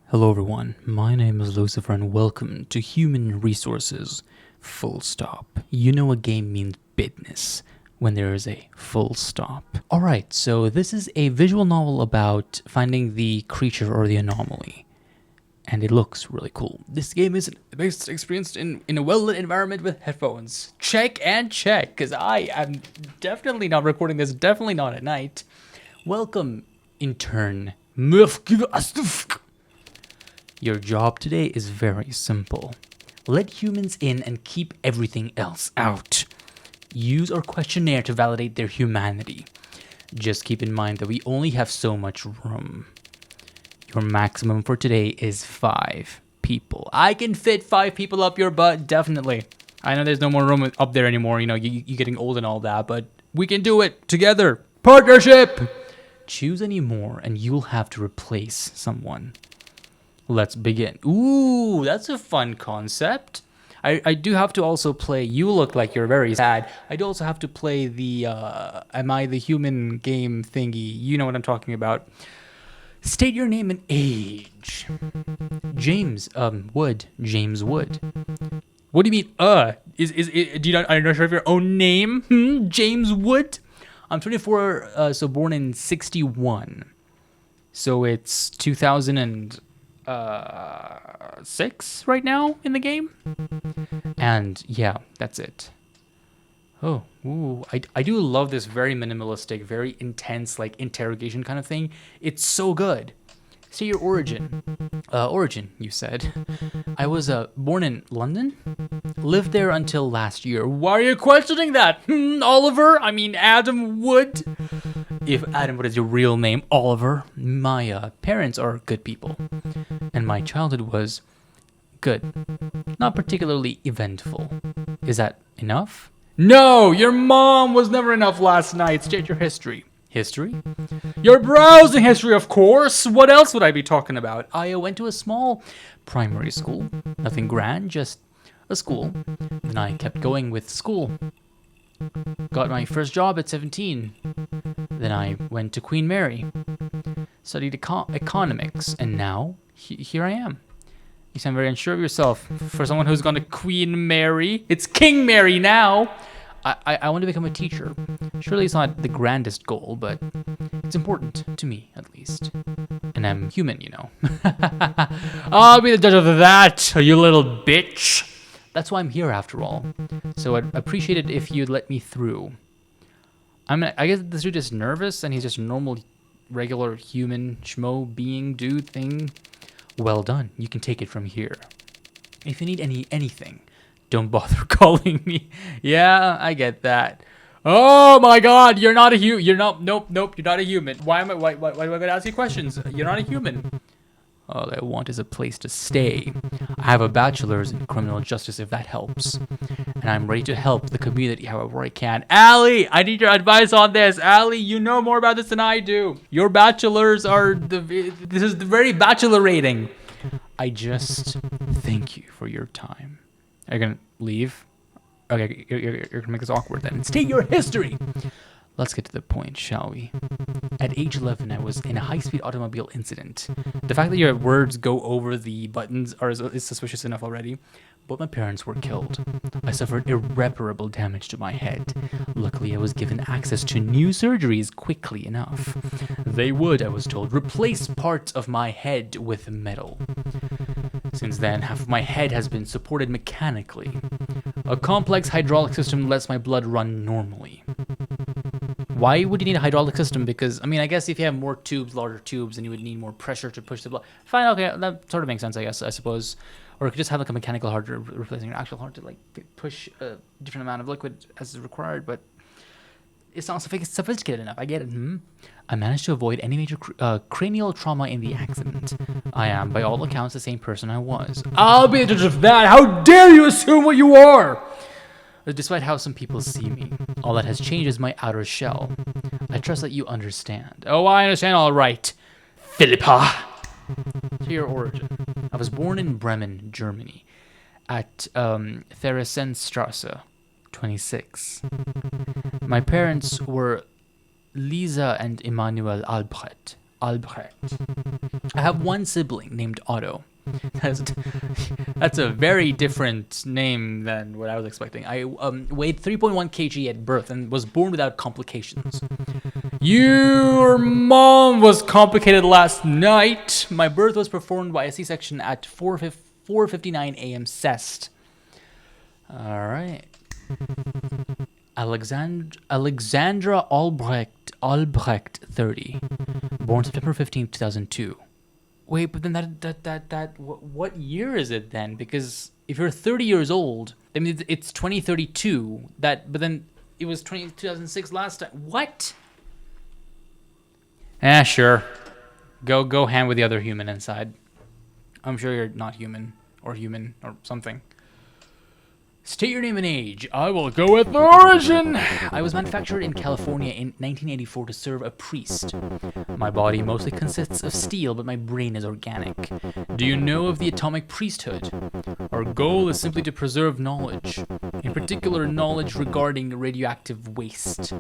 Hello everyone, my name is Lucifer and welcome to Human Resources, full stop. You know a game means business when there is a full stop. Alright, so this is a visual novel about finding the creature or the anomaly. And it looks really cool. This game is best experienced in a well-lit environment with headphones. Check and check, because I am definitely not recording this, definitely not at night. Welcome, intern. Your job today is very simple. Let humans in and keep everything else out. Use our questionnaire to validate their humanity. Just keep in mind that we only have so much room. Your maximum for today is 5 people. I can fit 5 people up your butt, definitely. I know there's no more room up there anymore, you're getting old and all that, but we can do it together. Partnership! Choose any more and you'll have to replace someone. Let's begin. Ooh, that's a fun concept. I do have to also play, you look like you're very sad. I do also have to play the, am I the human game thingy. You know what I'm talking about. State your name and age. James, Wood. James Wood. What do you mean, do you not, are you not sure of your own name? James Wood? I'm 24, so born in 61. So it's 2006 right now in the game. And yeah, that's it. Oh, ooh, I do love this very minimalistic, very intense, like interrogation kind of thing. It's so good. Say your origin. Origin, you said. I was born in London. Lived there until last year. Why are you questioning that? Oliver? I mean, Adam Wood? If Adam Wood is your real name, Oliver. My parents are good people. And my childhood was good. Not particularly eventful. Is that enough? No, your mom was never enough last night. State your history. History? Your browsing history, of course. What else would I be talking about? I went to a small primary school. Nothing grand, just a school. Then I kept going with school. Got my first job at 17. Then I went to Queen Mary. Studied economics. And now, here I am. You sound very unsure of yourself. For someone who's gone to Queen Mary. It's King Mary now. I want to become a teacher. Surely it's not the grandest goal, but it's important to me, at least. And I'm human, you know. I'll be the judge of that, you little bitch. That's why I'm here, after all. So I'd appreciate it if you'd let me through. I guess this dude is nervous, and he's just a normal, regular human schmo being dude thing. Well done. You can take it from here. If you need anything, don't bother calling me. Yeah, I get that. Oh my God, you're not a human. Nope, you're not a human. Why am I gonna ask you questions? You're not a human. All I want is a place to stay. I have a bachelor's in criminal justice, if that helps. And I'm ready to help the community however I can. Allie, I need your advice on this. Allie, you know more about this than I do. Your bachelors are this is the very bachelor rating. I just thank you for your time. Are you gonna leave? Okay, you're gonna make this awkward then. State your history. Let's get to the point, shall we? At age 11, I was in a high-speed automobile incident. The fact that your words go over the buttons is suspicious enough already. Both my parents were killed. I suffered irreparable damage to my head. Luckily, I was given access to new surgeries quickly enough. They would, I was told, replace parts of my head with metal. Since then, half of my head has been supported mechanically. A complex hydraulic system lets my blood run normally. Why would you need a hydraulic system? Because, I mean, I guess if you have more tubes, larger tubes, then you would need more pressure to push the blood. Fine, okay, that sort of makes sense, I suppose. Or you could just have like a mechanical heart replacing your actual heart to like push a different amount of liquid as is required, but it's not sophisticated enough. I get it. I managed to avoid any major cranial trauma in the accident. I am, by all accounts, the same person I was. I'll be the judge of that. How dare you assume what you are? Despite how some people see me, all that has changed is my outer shell. I trust that you understand. Oh, I understand, all right. Philippa. To your origin. I was born in Bremen, Germany, at Theresienstrasse 26. My parents were Lisa and Emmanuel Albrecht. I have one sibling named Otto. That's, that's a very different name than what I was expecting. I weighed 3.1 kg at birth and was born without complications. Your mom was complicated last night. My birth was performed by a C-section at 4:59 a.m. Cest. All right. Alexandra Albrecht 30, born September 15th, 2002. Wait, but then what year is it then? Because if you're 30 years old, that means it's 2032. But then it was 2006 last time. What? Sure. Go hand with the other human inside. I'm sure you're not human or something. State your name and age. I will go with origin. I was manufactured in California in 1984 to serve a priest. My body mostly consists of steel, but my brain is organic. Do you know of the atomic priesthood? Our goal is simply to preserve knowledge, in particular knowledge regarding radioactive waste.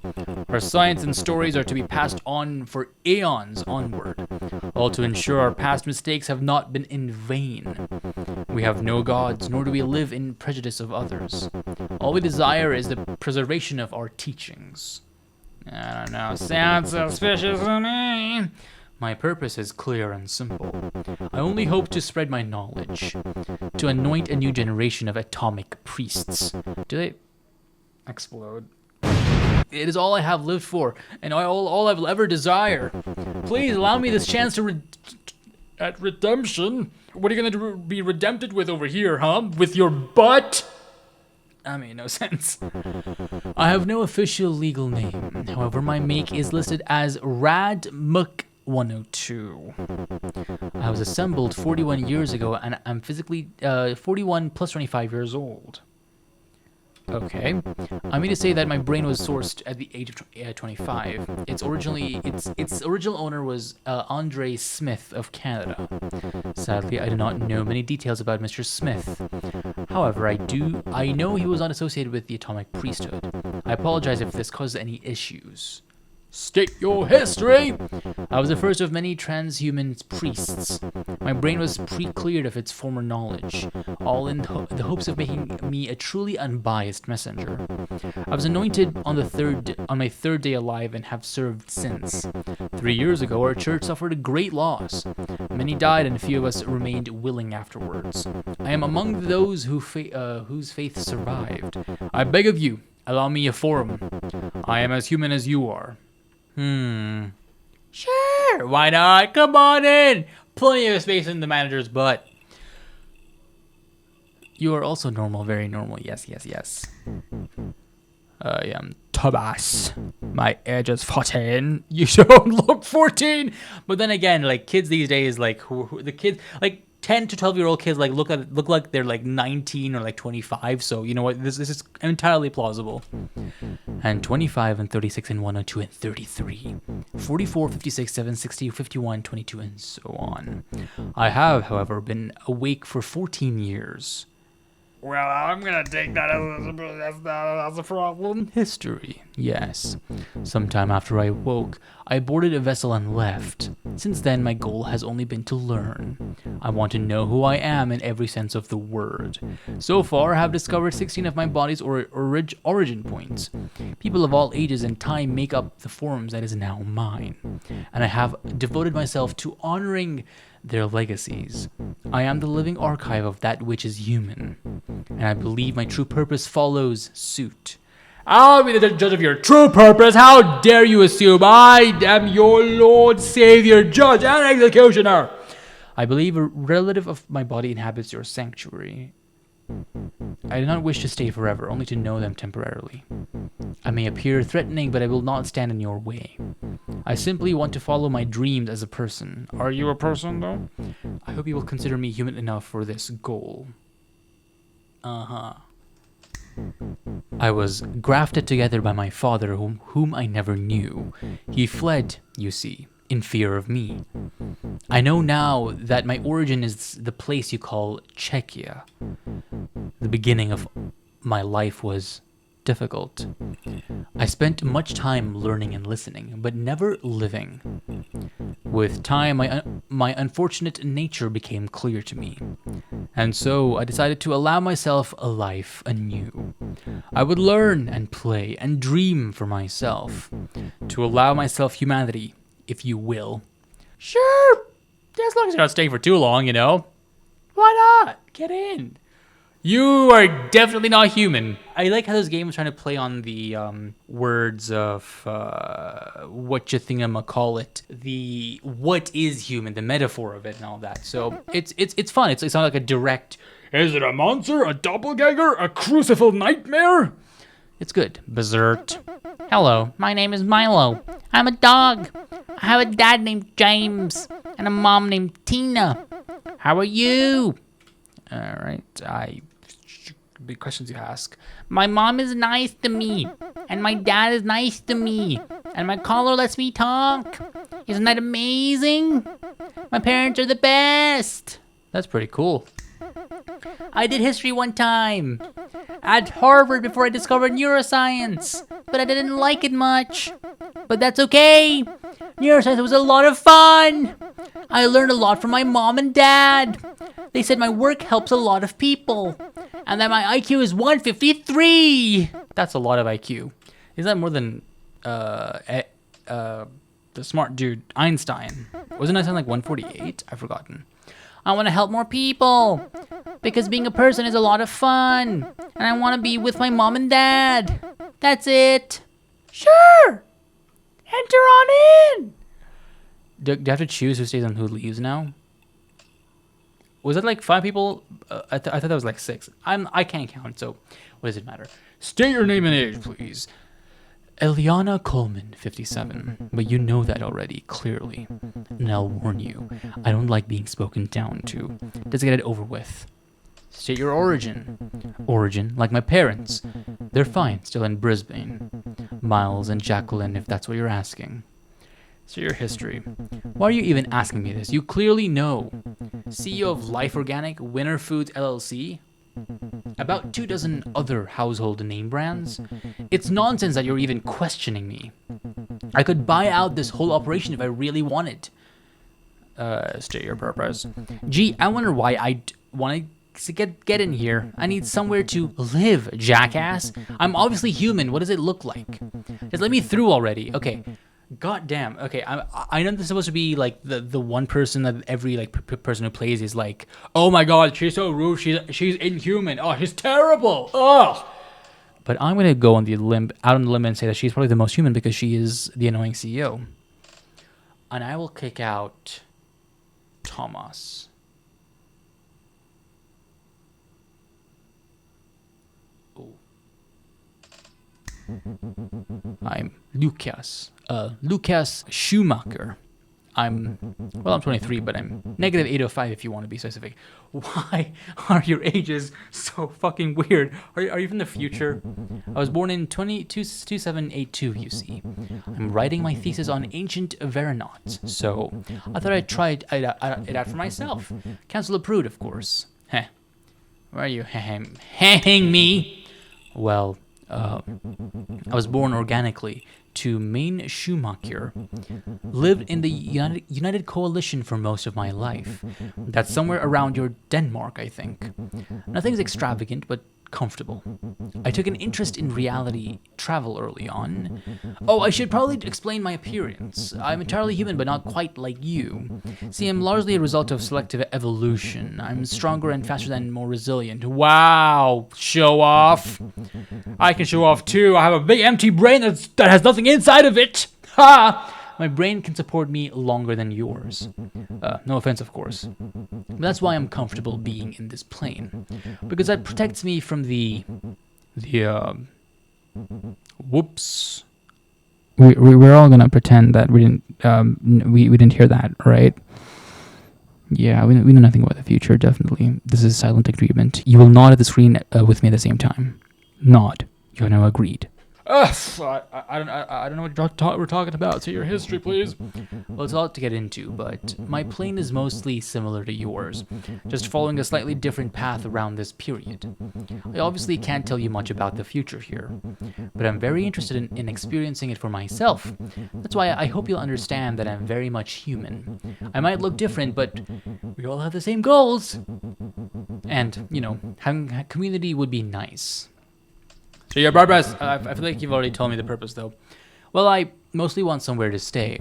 Our science and stories are to be passed on for aeons onward, all to ensure our past mistakes have not been in vain. We have no gods, nor do we live in prejudice of others. All we desire is the preservation of our teachings. I don't know, sounds suspicious to me. My purpose is clear and simple. I only hope to spread my knowledge, to anoint a new generation of atomic priests. Do they explode? It is all I have lived for, and all I will ever desire. Please allow me this chance to at redemption. What are you gonna be redempted with over here, huh? With your butt? That made no sense. I have no official legal name. However, my make is listed as Radmuk102. I was assembled 41 years ago, and I'm physically 41 plus 25 years old. Okay. I mean to say that my brain was sourced at the age of 25. Its original owner was Andre Smith of Canada. Sadly, I do not know many details about Mr. Smith. However, I know he was not associated with the atomic priesthood. I apologize if this causes any issues. State your history! I was the first of many transhuman priests. My brain was pre-cleared of its former knowledge, all in the hopes of making me a truly unbiased messenger. I was anointed on my third day alive and have served since. 3 years ago, our church suffered a great loss. Many died and a few of us remained willing afterwards. I am among those whose faith survived. I beg of you, allow me a forum. I am as human as you are. Sure, why not? Come on in. Plenty of space in the manager's butt. You are also normal, very normal. Yes. I am Thomas. My age is 14. You don't look 14. But then again, like kids these days, like the kids, like 10 to 12-year-old kids, like look like they're like 19 or like 25. So you know what? This is entirely plausible. And 25 and 36 and 102 and 33, 44, 56, 7, 60, 51, 22, and so on. I have, however, been awake for 14 years. Well, I'm gonna take that as a problem. History, yes. Sometime after I woke, I boarded a vessel and left. Since then, my goal has only been to learn. I want to know who I am in every sense of the word. So far, I have discovered 16 of my body's origin points. People of all ages and time make up the forms that is now mine, and I have devoted myself to honoring their legacies. I am the living archive of that which is human, and I believe my true purpose follows suit. I'll be the judge of your true purpose. How dare you assume I am your Lord, Savior, Judge, and Executioner? I believe a relative of my body inhabits your sanctuary. I do not wish to stay forever, only to know them temporarily. I may appear threatening, but I will not stand in your way. I simply want to follow my dreams as a person. Are you a person, though? I hope you will consider me human enough for this goal. I was grafted together by my father, whom I never knew. He fled, you see, in fear of me. I know now that my origin is the place you call Czechia. The beginning of my life was difficult. I spent much time learning and listening, but never living. With time, my unfortunate nature became clear to me, and so I decided to allow myself a life anew. I would learn and play and dream for myself, to allow myself humanity, if you will. Sure, as long as you're not staying for too long, you know. Why not? Get in. You are definitely not human. I like how this game is trying to play on the words of what you think I'ma call it, the what is human, the metaphor of it, and all that. So it's fun. It's not like a direct. Is it a monster, a doppelganger, a crucified nightmare? It's good. Berserk. Hello, my name is Milo. I'm a dog. I have a dad named James and a mom named Tina. How are you? All right, big questions you ask. My mom is nice to me, and my dad is nice to me, and my collar lets me talk. Isn't that amazing? My parents are the best. That's pretty cool. I did history one time at Harvard before I discovered neuroscience, but I didn't like it much. But that's okay. Neuroscience was a lot of fun. I learned a lot from my mom and dad. They said my work helps a lot of people, and that my IQ is 153. That's a lot of IQ. Is that more than the smart dude Einstein? Wasn't Einstein like 148? I've forgotten. I want to help more people because being a person is a lot of fun, and I want to be with my mom and dad. That's it. Sure. Enter on in. Do you have to choose who stays and who leaves now? Was it like 5 people? I thought that was like 6. I can't count, so what does it matter? State your name and age, please. Eliana Coleman, 57. But you know that already, clearly. And I'll warn you, I don't like being spoken down to. Let's get it over with. State your origin. Origin, like my parents. They're fine, still in Brisbane. Miles and Jacqueline, if that's what you're asking. So your history. Why are you even asking me this? You clearly know. CEO of Life Organic, Winner Foods LLC. About 24 other household name brands. It's nonsense that you're even questioning me. I could buy out this whole operation if I really wanted. State your purpose. Gee, I wonder why I want to get in here. I need somewhere to live, jackass. I'm obviously human. What does it look like? Just let me through already. Okay. God damn. Okay, I know this is supposed to be like the one person that every like person who plays is like, oh my god, she's so rude. She's inhuman. Oh, she's terrible. Oh. But I'm gonna go on the out on the limb and say that she's probably the most human because she is the annoying CEO. And I will kick out Thomas. I'm Lucas. Lucas Schumacher. I'm 23, but I'm negative 805 if you want to be specific. Why are your ages so fucking weird? Are you from the future? I was born in 2782, you see. I'm writing my thesis on ancient Veronauts, so I thought I'd try it out for myself. Council approved, of course. Heh. Why are you hang me? Well, I was born organically to Maine Schumacher. Lived in the United Coalition for most of my life. That's somewhere around your Denmark, I think. Nothing's extravagant, but comfortable. I took an interest in reality travel early on. Oh, I should probably explain my appearance. I'm entirely human, but not quite like you. See, I'm largely a result of selective evolution. I'm stronger and faster and more resilient. Wow, show off. I can show off too. I have a big empty brain that has nothing inside of it. Ha! My brain can support me longer than yours. No offense, of course. But that's why I'm comfortable being in this plane. Because that protects me from whoops. We're all gonna pretend that we didn't hear that, right? Yeah, we know nothing about the future, definitely. This is silent agreement. You will nod at the screen with me at the same time. Nod. You know, agreed. I don't know what we're talking about. So your history, please. Well, it's a lot to get into, but my plane is mostly similar to yours, just following a slightly different path around this period. I obviously can't tell you much about the future here, but I'm very interested in experiencing it for myself. That's why I hope you'll understand that I'm very much human. I might look different, but we all have the same goals. And, having a community would be nice. So your purpose, I feel like you've already told me the purpose though. Well, I mostly want somewhere to stay.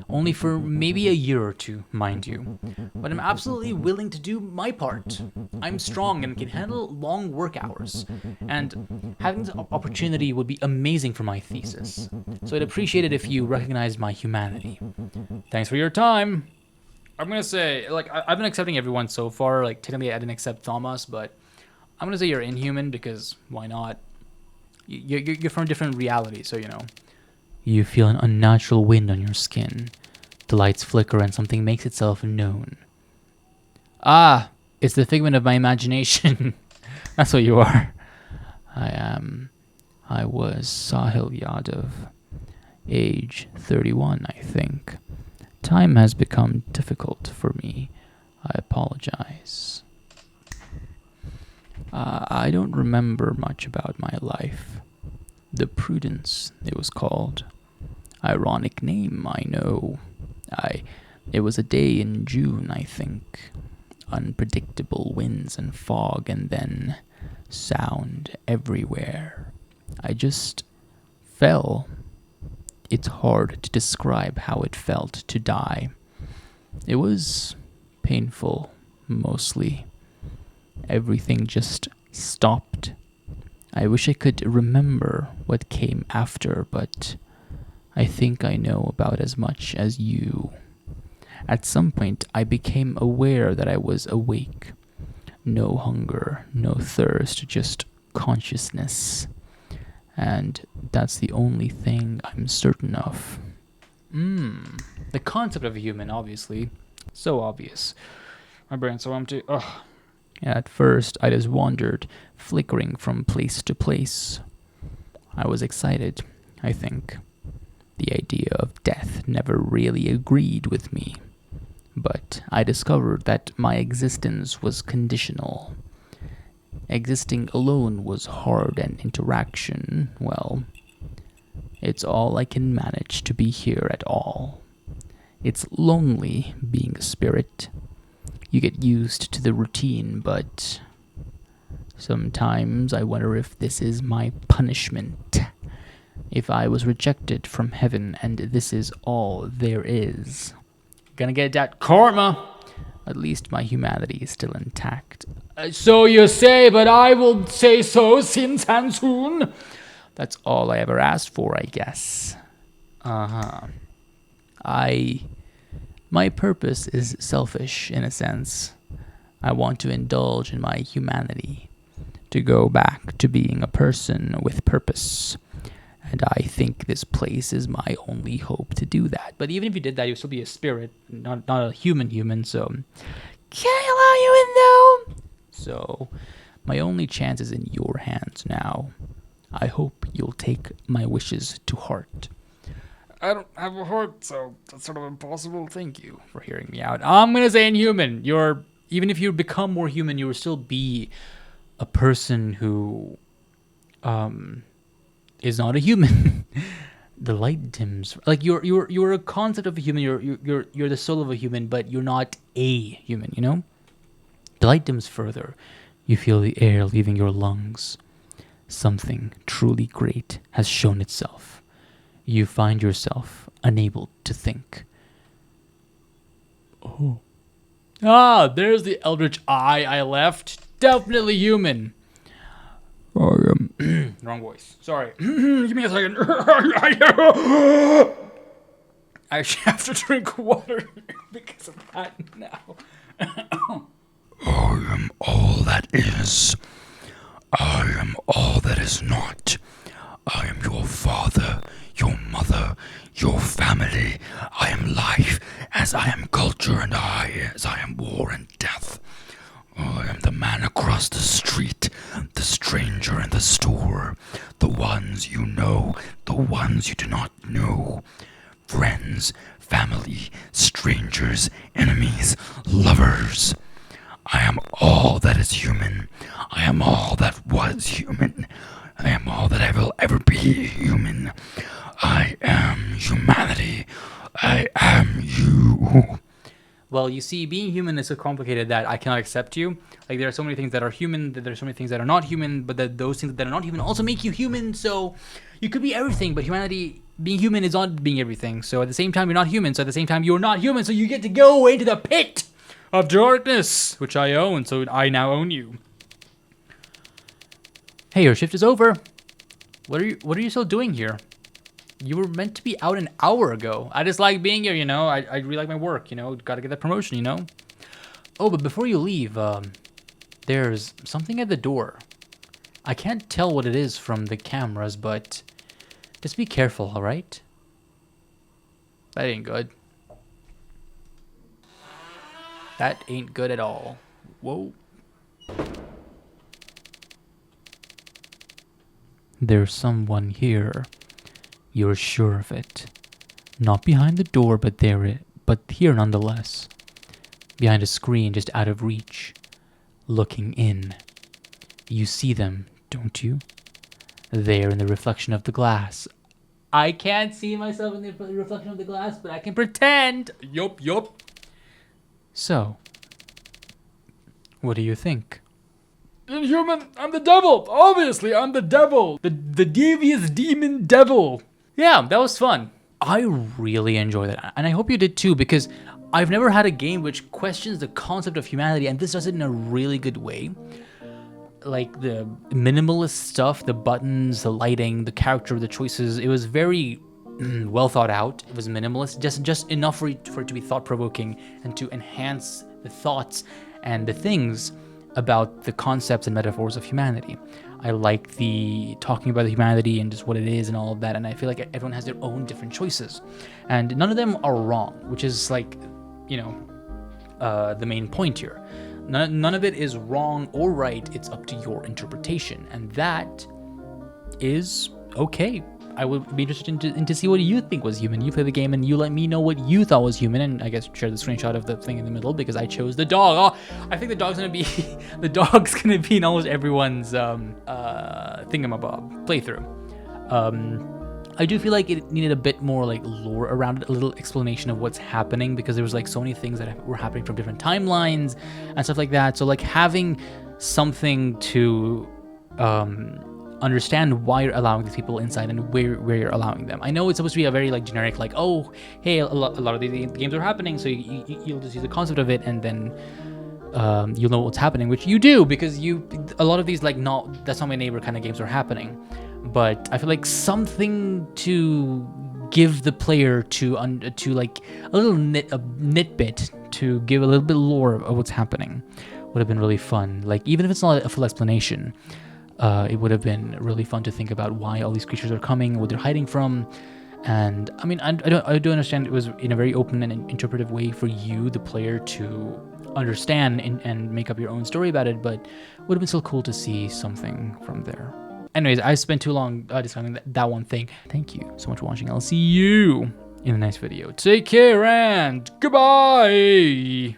Only for maybe a year or two, mind you. But I'm absolutely willing to do my part. I'm strong and can handle long work hours. And having this opportunity would be amazing for my thesis. So I'd appreciate it if you recognized my humanity. Thanks for your time. I'm going to say, I've been accepting everyone so far. Technically I didn't accept Thomas, but I'm going to say you're inhuman because why not? You're from a different reality, so You feel an unnatural wind on your skin. The lights flicker and something makes itself known. Ah, it's the figment of my imagination. That's what you are. I was Sahil Yadav. Age 31, I think. Time has become difficult for me. I apologize. I don't remember much about my life. The Prudence, it was called. Ironic name, I know. It was a day in June, I think. Unpredictable winds and fog, and then sound everywhere. I just fell. It's hard to describe how it felt to die. It was painful, mostly. Everything just stopped. I wish I could remember what came after, but I think I know about as much as you. At some point, I became aware that I was awake. No hunger, no thirst, just consciousness. And that's the only thing I'm certain of. The concept of a human, obviously. So obvious. My brain's so empty. Ugh. At first, I just wandered, flickering from place to place. I was excited, I think. The idea of death never really agreed with me. But I discovered that my existence was conditional. Existing alone was hard, and interaction, well, it's all I can manage to be here at all. It's lonely being a spirit. You get used to the routine, but sometimes I wonder if this is my punishment. If I was rejected from heaven and this is all there is. Gonna get that karma. At least my humanity is still intact. So you say, but I will say so since and soon. That's all I ever asked for, I guess. My purpose is selfish, in a sense. I want to indulge in my humanity, to go back to being a person with purpose. And I think this place is my only hope to do that. But even if you did that, you'd still be a spirit, not a human, so... Can I allow you in, though? So, my only chance is in your hands now. I hope you'll take my wishes to heart. I don't have a heart, so that's sort of impossible. Thank you for hearing me out. I'm gonna say inhuman. Even if you become more human, you will still be a person who is not a human. The light dims. Like you're a concept of a human. You're the soul of a human, but you're not a human. The light dims further. You feel the air leaving your lungs. Something truly great has shown itself. You find yourself unable to think. Oh. There's the eldritch eye I left. Definitely human. Wrong voice. Sorry. Give me a second. I actually have to drink water because of that now. I am all that is. I am all that is not. I am your father, your mother, your family. I am life, as I am culture, and as I am war and death. I am the man across the street, the stranger stranger in the store, the ones you know, the ones you do not know, friends, family, strangers, enemies, lovers. I am all that is human. I am all that was human. I am all that I will ever be human. I am humanity. I am you. Well, you see, being human is so complicated that I cannot accept you. Like, there are so many things that are human, that there are so many things that are not human, but that those things that are not human also make you human. So you could be everything, but humanity, being human is not being everything. So at the same time, you're not human. So at the same time, you're not human. So you get to go into the pit of darkness, which I own. So I now own you. Hey, your shift is over. What are you still doing here? You were meant to be out an hour ago. I just like being here, you know. I really like my work, you know. Gotta get that promotion, you know. Oh, but before you leave, there's something at the door. I can't tell what it is from the cameras, but just be careful, alright? That ain't good. That ain't good at all. Whoa. There's someone here. You're sure of it. Not behind the door, but but here nonetheless. Behind a screen just out of reach. Looking in. You see them, don't you? There in the reflection of the glass. I can't see myself in the reflection of the glass, but I can pretend. Yup. So, what do you think? Inhuman, I'm the devil. Obviously, I'm the devil. The devious demon devil. Yeah, that was fun. I really enjoyed it, and I hope you did too, because I've never had a game which questions the concept of humanity, and this does it in a really good way. Like the minimalist stuff, the buttons, the lighting, the character, the choices, it was very well thought out. It was minimalist, just enough for it to be thought-provoking and to enhance the thoughts and the things about the concepts and metaphors of humanity. I like the talking about the humanity and just what it is and all of that, and I feel like everyone has their own different choices, and none of them are wrong, which is like, you know, the main point here. None of it is wrong or right. It's up to your interpretation, and that is okay. I would be interested in to see what you think was human. You play the game and you let me know what you thought was human, and I guess share the screenshot of the thing in the middle because I chose the dog. Oh, I think the dog's gonna be the dog's gonna be in almost everyone's thingamabob playthrough. I do feel like it needed a bit more like lore around it, a little explanation of what's happening, because there was like so many things that were happening from different timelines and stuff like that. So like having something to understand why you're allowing these people inside and where you're allowing them. I know it's supposed to be a very like generic, like, oh, hey, a lot of these games are happening, so you'll just use the concept of it and then you'll know what's happening, which you do, because a lot of these like that's not my neighbor kind of games are happening. But I feel like something to give the player to like a little nitbit to give a little bit lore of what's happening would have been really fun. Like even if it's not a full explanation, it would have been really fun to think about why all these creatures are coming, what they're hiding from. And I mean, I do understand it was in a very open and interpretive way for you, the player, to understand and make up your own story about it, but would have been still cool to see something from there. Anyways, I spent too long discussing that one thing. Thank you so much for watching. I'll see you in the next video. Take care and goodbye!